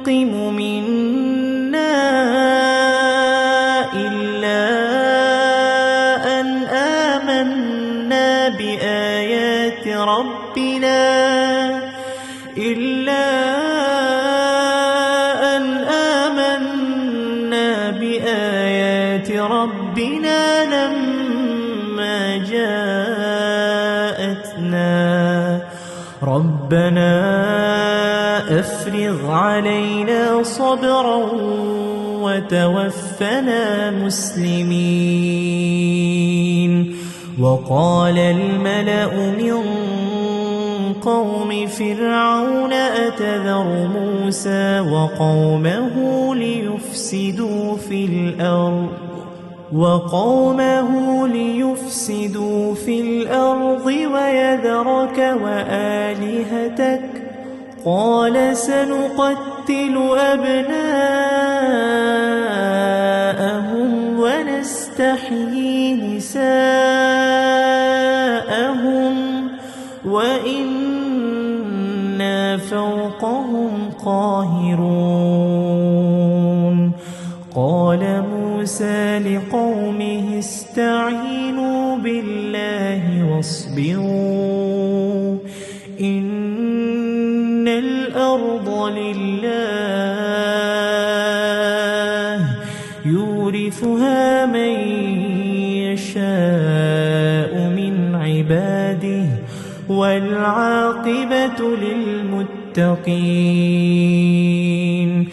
ينقم منا إلا أن آمنا بآيات ربنا لما جاءتنا ربنا أفرغ علينا صبرا وتوفنا مسلمين. وقال الملأ من قوم فرعون أتذر موسى وقومه ليفسدوا في الأرض ويذرك وآلهتك قال سنقتل أبناءهم ونستحيي نساءهم وإنا فوقهم قاهرون. قال موسى لقومه استعينوا بالله واصبروا إن الأرض لله يورثها من يشاء من عباده والعاقبة للمتقين.